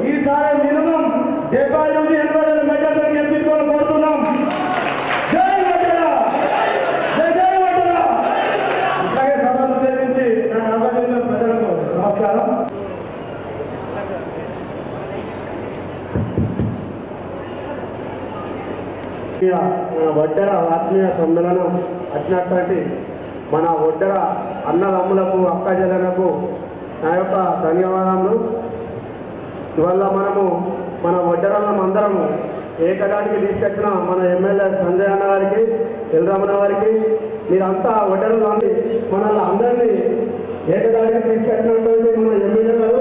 ఈసారి మినిమం 70 నుంచి 80 మెజార్టీ గెలిపించుకొని కోరుతున్నాం. జై వడ్డెర, జై జై వడ్డెర. ఇట్లాగే సభను సేవించి నాకు అవకాశం ప్రజలకు నమస్కారం. వడ్డెర ఆత్మీయ సమ్మేళనం వచ్చినటువంటి మన వడ్డెర అన్నదమ్ములకు అక్కజనులకు నా యొక్క ధన్యవాదములు. ఇవాళ మనము మన వడ్డెరలను అందరము ఏకదాటికి తీసుకొచ్చిన మన ఎమ్మెల్యే సంజయ్ అన్న గారికి, ఎల్రమణ గారికి, మీరంతా వడ్డెరలు మనల్ని అందరినీ ఏకదాటికి తీసుకొచ్చినటువంటి మన ఎమ్మెల్యే గారు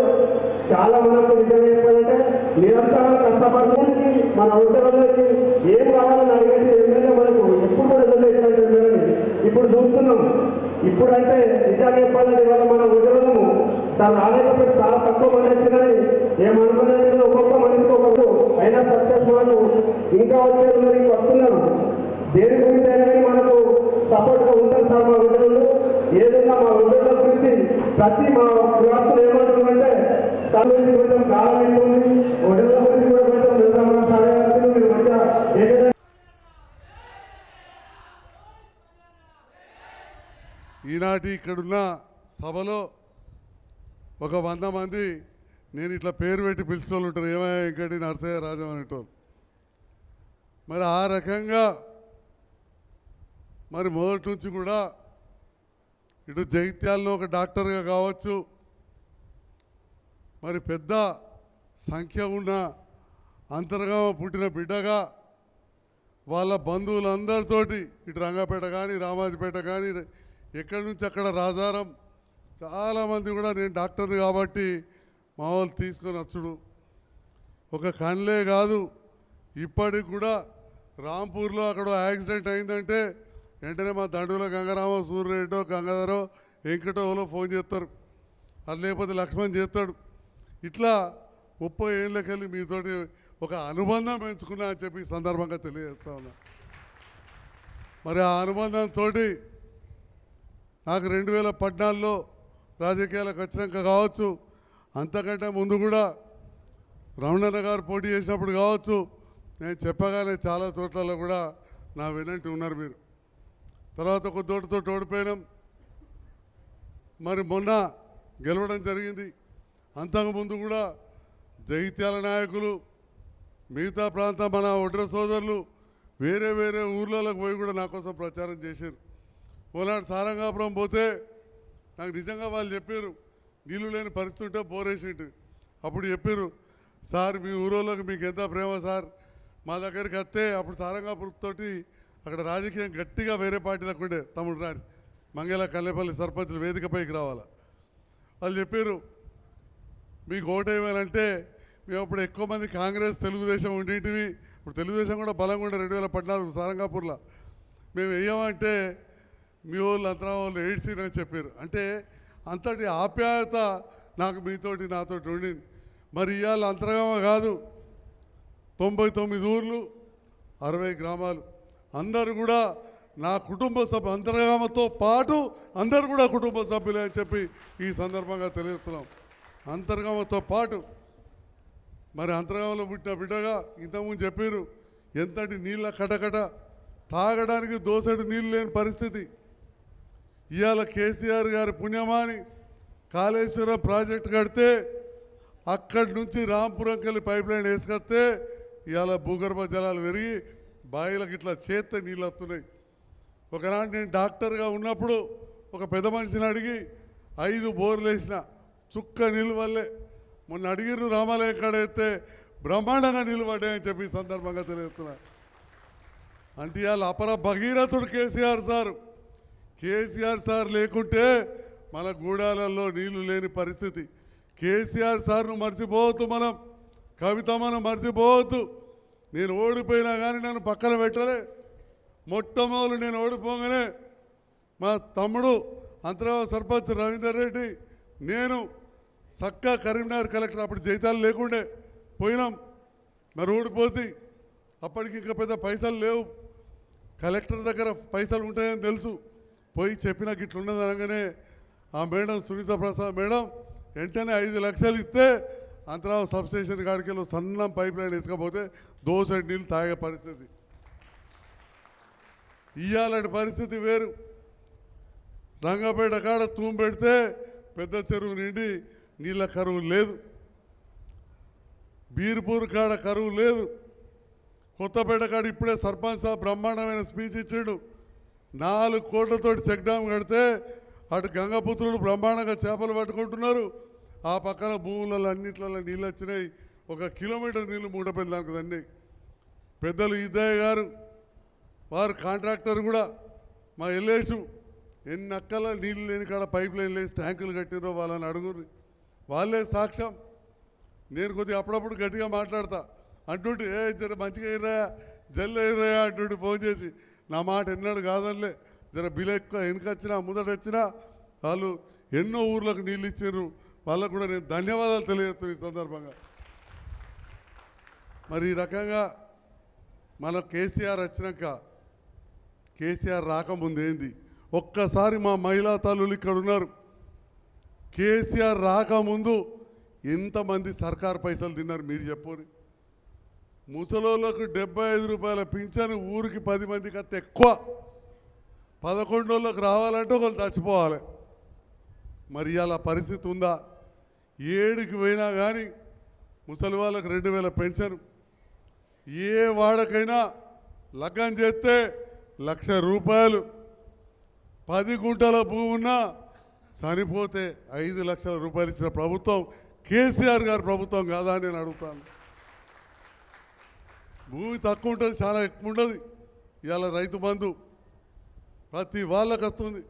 చాలా మనకు నిజంగా చెప్పాలంటే నిరంతరం కష్టపడడానికి మన వడ్డెరలకి ఏం కావాలని అడిగేది ఎమ్మెల్యే మనకు ఎప్పుడు కూడా ఎదురు ఇప్పుడు చూస్తున్నాం. ఇప్పుడంటే నిజంగా చెప్పాలంటే ఇవాళ మన వడ్డెరలను చాలా రాలేకపోతే చాలా తక్కువ మంది వచ్చినాయి. ఏమనుకునేది ఒక్కొక్క మనిషికి ఒక్కొక్క అయినా సక్సెస్ వాళ్ళు ఇంకా వచ్చేది మరి వస్తున్నారు. దేని గురించి అయినా కానీ మనకు సపోర్ట్గా ఉంటారు సార్ మా వడ్డెరలు. ఏదైనా మా వడ్డెరల గురించి ప్రతి మా గ్రాస్తులు ఏమంటుందంటే సార్ గురించి కొంచెం కాలం ఉంటుంది, వడ్డెరల గురించి కూడా కొంచెం వెళ్దామని సాగవచ్చు. మీరు మంచిగా ఏదైనా ఈనాటి ఇక్కడున్న సభలో ఒక 100 మంది నేను ఇట్లా పేరు పెట్టి పిలిచిన వాళ్ళు ఉంటారు, ఏమయ్యా ఇంకటి నరసయ్య రాజం అనేటోళ్ళు. మరి ఆ రకంగా మరి మొదటి నుంచి కూడా ఇటు జగిత్యాలలో ఒక డాక్టర్గా కావచ్చు, మరి పెద్ద సంఖ్య ఉన్న అంతర్గామ పుట్టిన బిడ్డగా వాళ్ళ బంధువులందరితోటి ఇటు రంగపేట కానీ రామాజపేట కానీ ఎక్కడి నుంచి అక్కడ రాజారం చాలామంది కూడా నేను డాక్టర్ని కాబట్టి మా వాళ్ళు తీసుకొని వచ్చుడు. ఒక కళ్ళే కాదు, ఇప్పటికి కూడా రాంపూర్లో అక్కడ యాక్సిడెంట్ అయిందంటే వెంటనే మా దండుల గంగారామో సూర్యరెడ్డో గంగాధరో వెంకటోలో ఫోన్ చేస్తారు, అది లేకపోతే లక్ష్మణ్ చేస్తాడు. ఇట్లా 30 ఏళ్ళకెళ్ళి మీతోటి ఒక అనుబంధం పెంచుకున్నా అని చెప్పి సందర్భంగా తెలియజేస్తా ఉన్నా. మరి ఆ అనుబంధంతో నాకు 2014లో రాజకీయాలకు వచ్చినాక కావచ్చు, అంతకంటే ముందు కూడా రమణన్న గారు పోటీ చేసినప్పుడు కావచ్చు, నేను చెప్పగానే చాలా చోట్లలో కూడా నా వెనంటి ఉన్నారు మీరు. తర్వాత ఒక తోటితో ఓడిపోయినాం, మరి మొన్న గెలవడం జరిగింది. అంతకుముందు కూడా జగిత్యాల నాయకులు, మిగతా ప్రాంతం మన వడ్డెర సోదరులు వేరే వేరే ఊర్లలోకి పోయి కూడా నా కోసం ప్రచారం చేశారు. ఓనాడు సారంగాపురం పోతే నాకు నిజంగా వాళ్ళు చెప్పారు, నీళ్ళు లేని పరిస్థితి ఉంటే బోరేసేటి. అప్పుడు చెప్పారు, సార్ మీ ఊరోళ్ళకి మీకు ఎంత ప్రేమ సార్, మా దగ్గరికి వస్తే అప్పుడు సారంగాపురంతోటి అక్కడ రాజకీయం గట్టిగా వేరే పార్టీలకు ఉండే తమ్ముడు రాని మంగళ కల్లేపల్లి సర్పంచులు వేదికపైకి రావాలా. వాళ్ళు చెప్పారు, మీకు ఓటు వేయాలంటే మేము అప్పుడు ఎక్కువ మంది కాంగ్రెస్ తెలుగుదేశం ఉండేటివి, ఇప్పుడు తెలుగుదేశం కూడా బలంగా ఉండే 2014 సారంగాపూర్లో. మేము వేయమంటే మీ వాళ్ళు అంతరా వాళ్ళు ఏడ్చిరని చెప్పారు. అంటే అంతటి ఆప్యాయత నాకు మీతోటి నాతోటి ఉండింది. మరి ఇవాళ అంతర్గామ కాదు, 99 ఊర్లు 60 గ్రామాలు అందరూ కూడా నా కుటుంబ సభ్యులు, అంతర్గామతో పాటు అందరూ కూడా కుటుంబ సభ్యులే అని చెప్పి ఈ సందర్భంగా తెలియజేస్తున్నాం. అంతర్గామతో పాటు మరి అంతర్గామంలో పుట్టిన బిడ్డగా ఇంతకుముందు చెప్పారు, ఎంతటి నీళ్ళ కటకట, తాగడానికి దోసెడు నీళ్ళు లేని పరిస్థితి. ఇవాళ కేసీఆర్ గారి పుణ్యమాని కాళేశ్వరం ప్రాజెక్టు కడితే అక్కడి నుంచి రాంపురంకి వెళ్ళి పైప్ లైన్ వేసుకొస్తే ఇవాళ భూగర్భ జలాలు పెరిగి బాయిలకు ఇట్లా చేస్తే నీళ్ళు వస్తున్నాయి. ఒకనాడు నేను డాక్టర్గా ఉన్నప్పుడు ఒక పెద్ద మనిషిని అడిగి 5 బోర్లు వేసిన చుక్క నీళ్ళు వల్లే. మొన్న అడిగిరు రామాలయం కాడ అయితే బ్రహ్మాండంగా నీళ్ళు పడ్డాయని చెప్పి సందర్భంగా తెలియజేస్తున్నా. అంటే ఇవాళ అపర భగీరథుడు కేసీఆర్ సారు. కేసీఆర్ సార్ లేకుంటే మన గూడాలలో నీళ్లు లేని పరిస్థితి. కేసీఆర్ సార్ను మర్చిపోవద్దు, మనం కవిత మనం మర్చిపోవద్దు. నేను ఓడిపోయినా కానీ నన్ను పక్కన పెట్టలే. మొట్టమొదలు నేను ఓడిపోగానే మా తమ్ముడు అంతర్గామ సర్పంచ్ రవీందర్ రెడ్డి, నేను చక్కా కరీంనగర్ కలెక్టర్, అప్పుడు జైతాలు లేకుండే పోయినాం. మరి ఓడిపోతే అప్పటికి ఇంకా పెద్ద పైసలు లేవు, కలెక్టర్ దగ్గర పైసలు ఉంటాయని తెలుసు. పోయి చెప్పినాక ఇట్లున్నది అనగానే ఆ మేడం సునీత ప్రసాద్ మేడం వెంటనే 5 లక్షలు ఇస్తే అంతరావు సబ్స్టేషన్ కాడికి వెళ్ళి సన్నం పైప్ లైన్ వేసుకపోతే దోసడి నీళ్ళు తాగే పరిస్థితి. ఇయ్యాలంటి పరిస్థితి వేరు. రంగపేట కాడ తూము పెడితే పెద్ద చెరువు నిండి నీళ్ళ కరువు లేదు. బీర్పూర్ కాడ కరువు లేదు. కొత్తపేట కాడ ఇప్పుడే సర్పంచ్ సాబ్ బ్రహ్మాండమైన స్పీచ్ ఇచ్చాడు. 4 కోట్లతోటి చెక్ డ్యామ్ కడితే అటు గంగపుత్రులు బ్రహ్మాండంగా చేపలు పట్టుకుంటున్నారు. ఆ పక్కన భూములలో అన్నిట్లలో నీళ్ళు వచ్చినాయి. 1 కిలోమీటర్ నీళ్ళు మూటపెళ్ళడానికి దాన్ని పెద్దలు ఇద్దయ్య గారు వారు కాంట్రాక్టర్ కూడా మా ఎల్లేసు ఎన్ని అక్కల నీళ్ళు లేని కాడ పైప్ లైన్ లేసి ట్యాంకులు కట్టిరో వాళ్ళని అడుగురు. వాళ్ళే సాక్ష్యం. నేను కొద్దిగా అప్పుడప్పుడు గట్టిగా మాట్లాడతా అంటుంటే జర మంచిగా అయ్యారా జల్లు అయ్యారా అంటుంటే ఫోన్ చేసి నా మాట ఎన్నడు కాదనిలే జర బిల్ ఎక్కువ వెనకొచ్చినా ముందట వచ్చినా వాళ్ళు ఎన్నో ఊర్లకు నీళ్ళు ఇచ్చారు. వాళ్ళకు కూడా నేను ధన్యవాదాలు తెలియజేస్తున్నాను ఈ సందర్భంగా. మరి ఈ రకంగా మన కేసీఆర్ వచ్చినాక కేసీఆర్ రాకముందు ఏంది ఒక్కసారి మా మహిళా తల్లులు ఇక్కడ ఉన్నారు. కేసీఆర్ రాకముందు ఎంతమంది సర్కారు పైసలు తిన్నారు మీరు చెప్పండి. ముసలోళ్ళకు 75 రూపాయల పింఛను ఊరికి 10 మందికి అంత ఎక్కువ. 11 రోజులకు రావాలంటే ఒకళ్ళు చచ్చిపోవాలి. మరి ఇలా పరిస్థితి ఉందా? 7కి పోయినా కానీ ముసలి వాళ్ళకు 2000 పెన్షన్. ఏ వాడకైనా లగ్గం చేస్తే 1,00,000 రూపాయలు. 10 గుంటల భూమి ఉన్నా చనిపోతే 5 లక్షల రూపాయలు ఇచ్చిన ప్రభుత్వం కేసీఆర్ గారి ప్రభుత్వం కాదా అని నేను అడుగుతాను. భూమి తక్కువ ఉంటుంది, చాలా ఎక్కువ ఉండదు. ఇవాళ రైతు బంధు ప్రతి వాళ్ళకి వస్తుంది.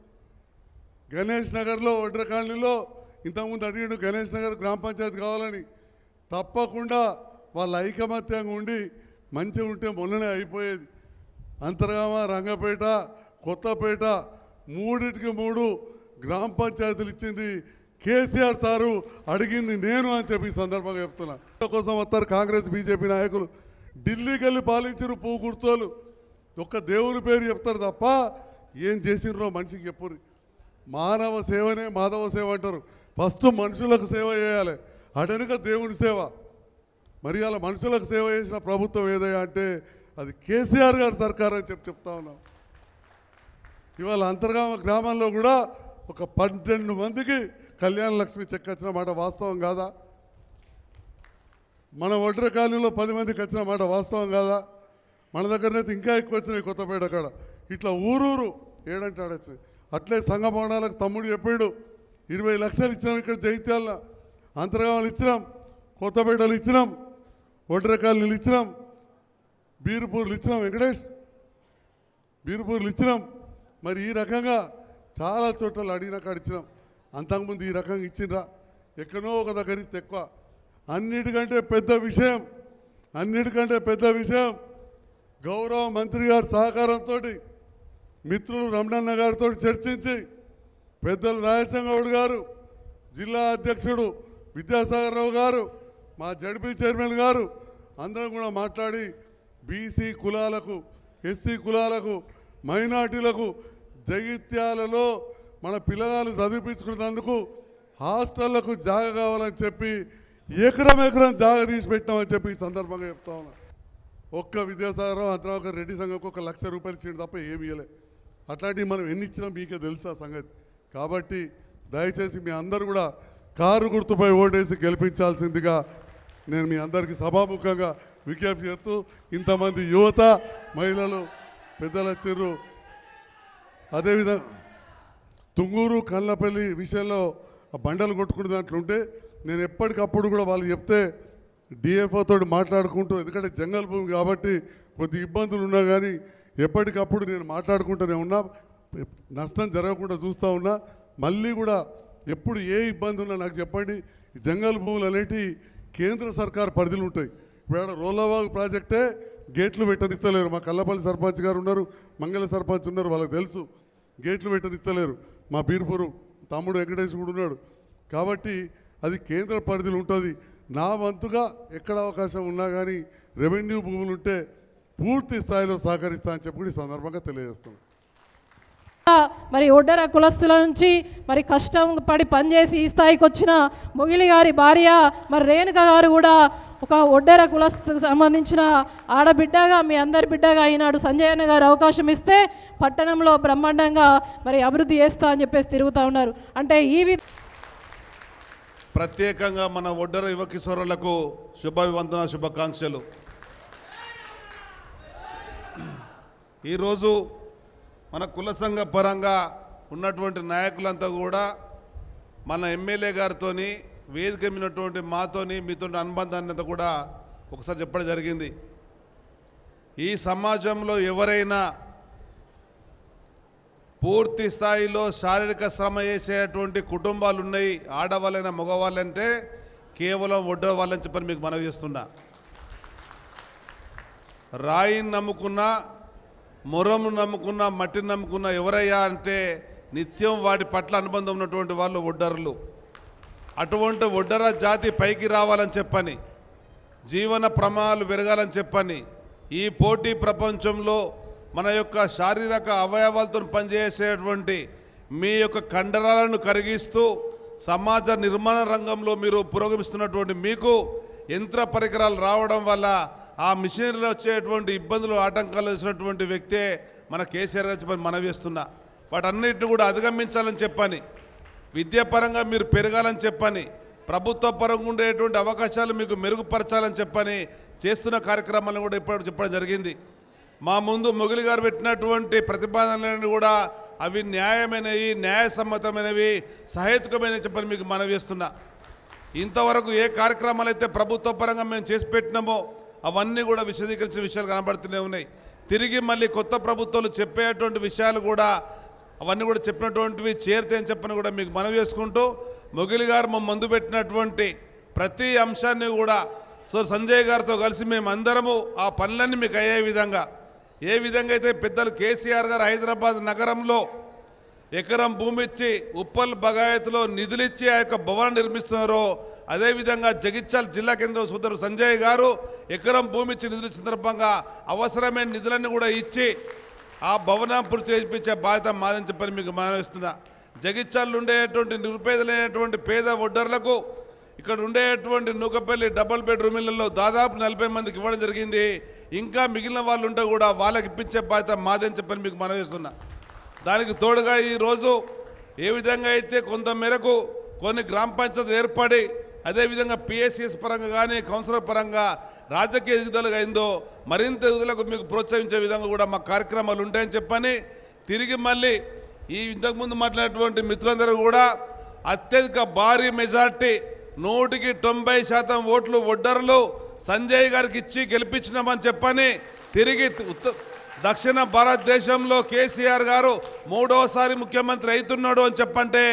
గణేష్ నగర్లో ఒడ్ర కాలనీలో ఇంతకుముందు అడిగాడు గణేష్ నగర్ గ్రామ పంచాయతీ కావాలని. తప్పకుండా వాళ్ళ ఐకమత్యంగా ఉండి మంచిగా ఉంటే మొన్ననే అయిపోయేది. అంతర్గామ, రంగపేట, కొత్తపేట 3టికి 3 గ్రామ పంచాయతీలు ఇచ్చింది కేసీఆర్ సారు. అడిగింది నేను అని చెప్పి ఈ సందర్భంగా చెప్తున్నా. కోసం వస్తారు కాంగ్రెస్ బీజేపీ నాయకులు. ఢిల్లీకి వెళ్ళి పాలించారు పువ్వు గుర్తోలు. ఒక్క దేవుని పేరు చెప్తారు తప్ప ఏం చేసినరో మనిషికి చెప్పుర్రి. మానవ సేవనే మాధవ సేవ అంటారు. ఫస్ట్ మనుషులకు సేవ చేయాలి, అటెనుక దేవుని సేవ. మరి అలా మనుషులకు సేవ చేసిన ప్రభుత్వం ఏదైనా అంటే అది కేసీఆర్ గారి సర్కార్ అని చెప్తా ఉన్నాం. ఇవాళ అంతర్గామ గ్రామంలో కూడా ఒక 12 మందికి కళ్యాణ లక్ష్మి చెక్ వచ్చిన మాట వాస్తవం కాదా? మన ఒడ్ర కాలనీలో 10 మందికి వచ్చిన మాట వాస్తవం కాదా? మన దగ్గరనైతే ఇంకా ఎక్కువ వచ్చినాయి కొత్తపేట కాడ. ఇట్లా ఊరూరు ఏడంటే ఆడొచ్చినాయి. అట్లే సంఘ భవనాలకు తమ్ముడు చెప్పాడు 20 లక్షలు ఇచ్చినాం. ఇక్కడ జైత్యాల అంతర్గామాలు ఇచ్చినాం, కొత్తపేటలు ఇచ్చినాం, ఒడ్ర కాలనీలు ఇచ్చినాం, బీర్పూర్లు ఇచ్చినాం, వెంకటేష్ బీర్పూర్లు ఇచ్చినాం. మరి ఈ రకంగా చాలా చోట్ల అడిగిన కాడ ఇచ్చినాం. అంతకుముందు ఈ రకంగా ఇచ్చిండ్రా? ఎక్కడో ఒక దగ్గర ఎక్కువ. అన్నిటికంటే పెద్ద విషయం గౌరవ మంత్రి గారి సహకారంతో మిత్రులు రమణన్న గారితో చర్చించి పెద్దలు రాయసింగ్ గౌడ్ గారు, జిల్లా అధ్యక్షుడు విద్యాసాగర్ రావు గారు, మా జడ్పీ చైర్మన్ గారు అందరం కూడా మాట్లాడి బీసీ కులాలకు, ఎస్సీ కులాలకు, మైనార్టీలకు జగిత్యాలలో మన పిల్లలు చదివించుకున్నందుకు హాస్టళ్లకు జాగ కావాలని చెప్పి ఎకరం జాగ తీసి పెట్టామని చెప్పి ఈ సందర్భంగా చెప్తా ఉన్నా. ఒక్క విద్యాసాగరం అంతరం ఒక రెడ్డి సంఘంకి 1 లక్ష రూపాయలు ఇచ్చిండు తప్ప ఏమి ఇవ్వలే. అట్లాంటివి మనం ఎన్ని ఇచ్చినా మీకే తెలుసు ఆ సంగతి. కాబట్టి దయచేసి మీ అందరూ కూడా కారు గుర్తుపై ఓటేసి గెలిపించాల్సిందిగా నేను మీ అందరికీ సభాముఖంగా విజ్ఞప్తి చేస్తూ, ఇంతమంది యువత మహిళలు పెద్దలు వచ్చిర్రు. అదేవిధంగా తుంగూరు కల్లపల్లి విషయంలో బండలు కొట్టుకునే దాంట్లో ఉంటే నేను ఎప్పటికప్పుడు కూడా వాళ్ళు చెప్తే డిఎఫ్ఓ తోటి మాట్లాడుకుంటూ, ఎందుకంటే జంగల్ భూమి కాబట్టి కొద్ది ఇబ్బందులు ఉన్నా కానీ ఎప్పటికప్పుడు నేను మాట్లాడుకుంటూనే ఉన్నా, నష్టం జరగకుండా చూస్తూ ఉన్నా. మళ్ళీ కూడా ఎప్పుడు ఏ ఇబ్బంది ఉన్నా నాకు చెప్పండి. జంగల్ భూములు అనేటివి కేంద్ర సర్కార్ పరిధిలో ఉంటాయి. ఇప్పుడు రోలవాగ్ ప్రాజెక్టే గేట్లు పెట్టనిస్తలేరు. మా కల్లపల్లి సర్పంచ్ గారు ఉన్నారు, మంగళ సర్పంచ్ ఉన్నారు, వాళ్ళకి తెలుసు గేట్లు పెట్టనిస్తలేరు. మా బీర్పూరు తమ్ముడు వెంకటేష్ కూడా ఉన్నాడు. కాబట్టి అది కేంద్ర పరిధిలో ఉంటుంది. నా వంతుగా ఎక్కడ అవకాశం ఉన్నా కానీ రెవెన్యూ భూములు ఉంటే పూర్తి స్థాయిలో సహకరిస్తా అని చెప్పి ఈ సందర్భంగా తెలియజేస్తున్నాను. మరి ఒడ్డెర కులస్తుల నుంచి మరి కష్టం పడి పనిచేసి ఈ స్థాయికి వచ్చిన మొగిలి గారి భార్య మరి రేణుక గారు కూడా ఒక ఒడ్డెర కులస్తుకు సంబంధించిన ఆడబిడ్డగా మీ అందరి బిడ్డగా ఈనాడు సంజయ్ అన్న గారు అవకాశం ఇస్తే పట్టణంలో బ్రహ్మాండంగా మరి అభివృద్ధి చేస్తా అని చెప్పేసి తిరుగుతూ ఉన్నారు. అంటే ప్రత్యేకంగా మన ఒడ్డెర యువ కిశోరులకు శుభాభివందన శుభాకాంక్షలు. ఈరోజు మన కుల సంఘ పరంగా ఉన్నటువంటి నాయకులంతా కూడా మన ఎమ్మెల్యే గారితోని వేదిక మీనటువంటి మాతోని మీతో అనుబంధాన్ని అంతా కూడా ఒకసారి చెప్పడం జరిగింది. ఈ సమాజంలో ఎవరైనా పూర్తి స్థాయిలో శారీరక శ్రమ చేసేటువంటి కుటుంబాలు ఉన్నాయి, ఆడవాళ్ళైనా మగవాళ్ళంటే కేవలం ఒడ్డెర వాళ్ళని చెప్పని మీకు మనవి చేస్తున్నా. రాయిని నమ్ముకున్నా, మొరము నమ్ముకున్న, మట్టిని నమ్ముకున్న ఎవరయ్యా అంటే నిత్యం వాటి పట్ల అనుబంధం ఉన్నటువంటి వాళ్ళు ఒడ్డర్లు. అటువంటి ఒడ్డర జాతి పైకి రావాలని చెప్పని, జీవన ప్రమాణాలు పెరగాలని చెప్పని, ఈ పోటీ ప్రపంచంలో మన యొక్క శారీరక అవయవాలతో పనిచేసేటువంటి మీ యొక్క కండరాలను కరిగిస్తూ సమాజ నిర్మాణ రంగంలో మీరు పురోగమిస్తున్నటువంటి మీకు యంత్ర పరికరాలు రావడం వల్ల ఆ మిషనరీలో వచ్చేటువంటి ఇబ్బందులు ఆటంకాలు వేసినటువంటి వ్యక్తే మన కేసీఆర్ గారు చెప్పని మనవి చేస్తున్నా. వాటన్నిటిని కూడా అధిగమించాలని చెప్పని, విద్యాపరంగా మీరు పెరగాలని చెప్పని, ప్రభుత్వ పరంగా ఉండేటువంటి అవకాశాలు మీకు మెరుగుపరచాలని చెప్పని చేస్తున్న కార్యక్రమాలను కూడా ఇప్పుడు చెప్పడం జరిగింది. మా ముందు మొగిలి గారు పెట్టినటువంటి ప్రతిపాదనలను కూడా అవి న్యాయమైనవి, న్యాయసమ్మతమైనవి, సహేతుకమైనవి చెప్పని మీకు మనవి చేస్తున్నా. ఇంతవరకు ఏ కార్యక్రమాలు అయితే ప్రభుత్వ పరంగా మేము చేసి పెట్టినామో అవన్నీ కూడా విశదీకరించిన విషయాలు కనబడుతూనే ఉన్నాయి. తిరిగి మళ్ళీ కొత్త ప్రభుత్వాలు చెప్పేటువంటి విషయాలు కూడా అవన్నీ కూడా చెప్పినటువంటివి చేరితే అని చెప్పని కూడా మీకు మనవి చేసుకుంటూ, మొగిలి గారు మా ముందు పెట్టినటువంటి ప్రతి అంశాన్ని కూడా సంజయ్ గారితో కలిసి మేము అందరము ఆ పనులన్నీ మీకు అయ్యే విధంగా, ఏ విధంగా అయితే పెద్దలు కేసీఆర్ గారు హైదరాబాద్ నగరంలో ఎకరం భూమి ఇచ్చి ఉప్పల్ బగాయత్లో నిధులిచ్చి ఆ యొక్క భవనం నిర్మిస్తున్నారో, అదేవిధంగా జగిత్యాల జిల్లా కేంద్రం సోదరు సంజయ్ గారు ఎకరం భూమి ఇచ్చి నిధుల సందర్భంగా అవసరమైన నిధులన్నీ కూడా ఇచ్చి ఆ భవనం పూర్తి చేయించే బాధ్యత మాదని చెప్పని మీకు మనవిస్తున్నా. జగిత్యాలలో ఉండేటువంటి నిరుపేదలైనటువంటి పేద ఒడ్డర్లకు ఇక్కడ ఉండేటువంటి నూకపల్లి డబుల్ బెడ్రూమ్ ఇళ్లలో దాదాపు 40 మందికి ఇవ్వడం జరిగింది. ఇంకా మిగిలిన వాళ్ళు ఉంటే కూడా వాళ్ళకి ఇప్పించే బాధ్యత మాదని చెప్పని మీకు మనవిస్తున్నా. దానికి తోడుగా ఈరోజు ఏ విధంగా అయితే కొంత మేరకు కొన్ని గ్రామ పంచాయతీలు ఏర్పడి అదేవిధంగా పిఎస్సిఎస్ పరంగా కానీ కౌన్సిలర్ పరంగా రాజకీయ ఎదుగుదలగా అయిందో మరింత ఎదుగుదలకు మీకు ప్రోత్సహించే విధంగా కూడా మా కార్యక్రమాలు ఉంటాయని చెప్పని తిరిగి మళ్ళీ ఈ ఇంతకుముందు మాట్లాడినటువంటి మిత్రులందరూ కూడా అత్యధిక భారీ మెజార్టీ 100% ఓట్లు ఒడ్డర్లు సంజయ్ గారికి ఇచ్చి గెలిపించినామని చెప్పని తిరిగి దక్షిణ భారతదేశంలో కేసీఆర్ గారు 3వసారి ముఖ్యమంత్రి అవుతున్నాడు అని చెప్పంటే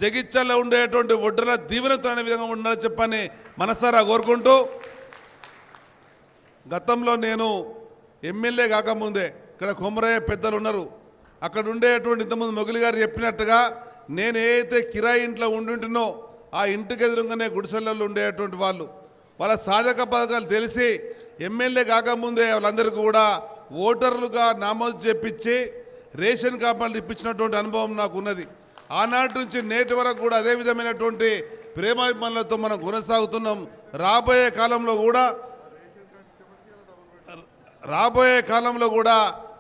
జగిత్యాలలో ఉండేటువంటి ఒడ్డర్ల దీవెనతో అనే విధంగా ఉండాలని చెప్పని మనసారా కోరుకుంటూ, గతంలో నేను ఎమ్మెల్యే కాకముందే ఇక్కడ కొమరయ్య పెద్దలు ఉన్నారు, అక్కడ ఉండేటువంటి ఇంతకుముందు మొగిలి గారు చెప్పినట్టుగా నేను ఏ అయితే కిరాయి ఇంట్లో ఉండుంటునో ఆ ఇంటికి ఎదురుగానే గుడిసెలలో ఉండేటువంటి వాళ్ళ సాధక పథకాలు తెలిసి ఎమ్మెల్యే కాకముందే వాళ్ళందరికీ కూడా ఓటర్లుగా నమోదు చేపించి రేషన్ కార్డులు ఇప్పించినటువంటి అనుభవం నాకు ఉన్నది. ఆనాటి నుంచి నేటి వరకు కూడా అదే విధమైనటువంటి ప్రేమాభిమానులతో మనం కొనసాగుతున్నాం. రాబోయే కాలంలో కూడా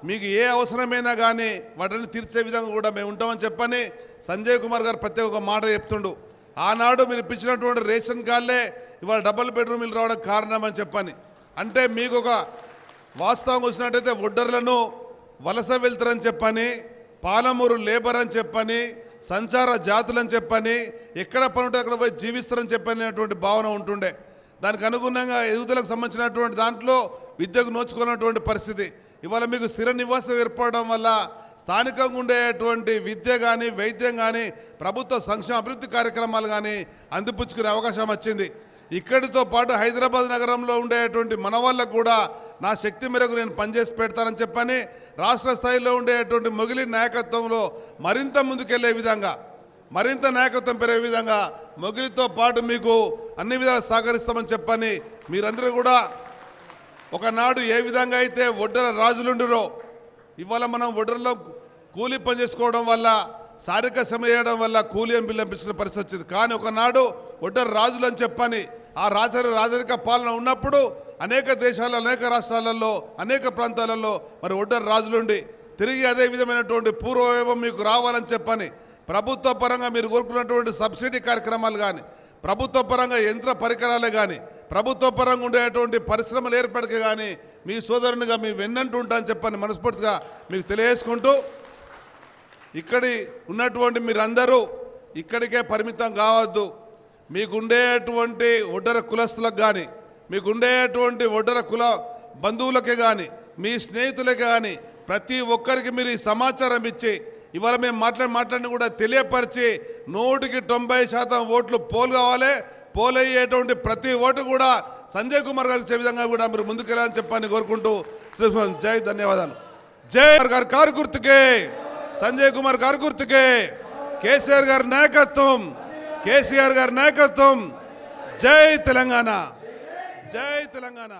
మీకు ఏ అవసరమైనా కానీ వాటిని తీర్చే విధంగా కూడా మేము ఉంటామని చెప్పని సంజయ్ కుమార్ గారు ప్రత్యేక ఒక మాట చెప్తుండు. ఆనాడు మీరు ఇప్పించినటువంటి రేషన్ కార్డులే ఇవాళ డబుల్ బెడ్రూమ్ ఇల్లు రావడానికి కారణమని చెప్పని, అంటే మీకు ఒక వాస్తవంగా వచ్చినట్టయితే ఒడ్డర్లను వలస వెళ్తారని చెప్పని, పాలమూరు లేబర్ అని చెప్పని, సంచార జాతులని చెప్పని, ఎక్కడ పని ఉంటే అక్కడ పోయి జీవిస్తారని చెప్పినటువంటి భావన ఉంటుండే. దానికి అనుగుణంగా ఎదుగుదలకు సంబంధించినటువంటి దాంట్లో విద్యకు నోచుకున్నటువంటి పరిస్థితి. ఇవాళ మీకు స్థిర నివాసం ఏర్పడడం వల్ల స్థానికంగా ఉండేటువంటి విద్య కానీ, వైద్యం కానీ, ప్రభుత్వ సంక్షేమ అభివృద్ధి కార్యక్రమాలు కానీ అందిపుచ్చుకునే అవకాశం వచ్చింది. ఇక్కడితో పాటు హైదరాబాద్ నగరంలో ఉండేటువంటి మన వాళ్ళకు కూడా నా శక్తి మేరకు నేను పనిచేసి పెడతానని చెప్పని రాష్ట్ర స్థాయిలో ఉండేటువంటి మొగిలి నాయకత్వంలో మరింత ముందుకెళ్లే విధంగా, మరింత నాయకత్వం పెరిగే విధంగా మొగిలితో పాటు మీకు అన్ని విధాలు సహకరిస్తామని చెప్పని మీరందరూ కూడా ఒకనాడు ఏ విధంగా అయితే ఒడ్డర రాజులుండిరో ఇవాళ మనం ఒడ్డరలో కూలీ పని చేసుకోవడం వల్ల శారీరక శ్రమ చేయడం వల్ల కూలీ అని బిల్లంపించిన పరిస్థితి వచ్చింది. కానీ ఒకనాడు ఒడ్డర రాజులు అని చెప్పని ఆ రాజరిక పాలన ఉన్నప్పుడు అనేక దేశాల్లో అనేక రాష్ట్రాలలో అనేక ప్రాంతాలలో మరి ఒడ్డర రాజులుండి తిరిగి అదే విధమైనటువంటి పూర్వవైభవం మీకు రావాలని చెప్పని ప్రభుత్వ పరంగా మీరు కోరుకున్నటువంటి సబ్సిడీ కార్యక్రమాలు కానీ ప్రభుత్వ పరంగా యంత్ర పరికరాలే కానీ ప్రభుత్వ పరంగా ఉండేటువంటి పరిశ్రమలు ఏర్పడక కానీ మీ సోదరునిగా మీ వెన్నంటూ ఉంటా అని చెప్పని మనస్ఫూర్తిగా మీకు తెలియజేసుకుంటూ ఇక్కడి ఉన్నటువంటి మీరందరూ ఇక్కడికే పరిమితం కావద్దు. మీకుండేటువంటి ఒడ్డర కులస్తులకు కానీ మీకుండేటువంటి ఒడ్డర కుల బంధువులకే కానీ మీ స్నేహితులకే కానీ ప్రతి ఒక్కరికి మీరు ఈ సమాచారం ఇచ్చి ఇవాళ మేము మాట్లాడిన కూడా తెలియపరిచి 100% ఓట్లు పోలు కావాలి. పోలయ్యేటువంటి ప్రతి ఓటు కూడా సంజయ్ కుమార్ గారికి ఇచ్చే విధంగా కూడా మీరు ముందుకెళ్ళాలని చెప్పని కోరుకుంటూ జై ధన్యవాదాలు. జై గారు కారు గుర్తుకే, సంజయ్ కుమార్ గారు గుర్తుకే, కేసీఆర్ గారి నాయకత్వం, కేసీఆర్ గారి నాయకత్వం. జై తెలంగాణ, జై తెలంగాణ.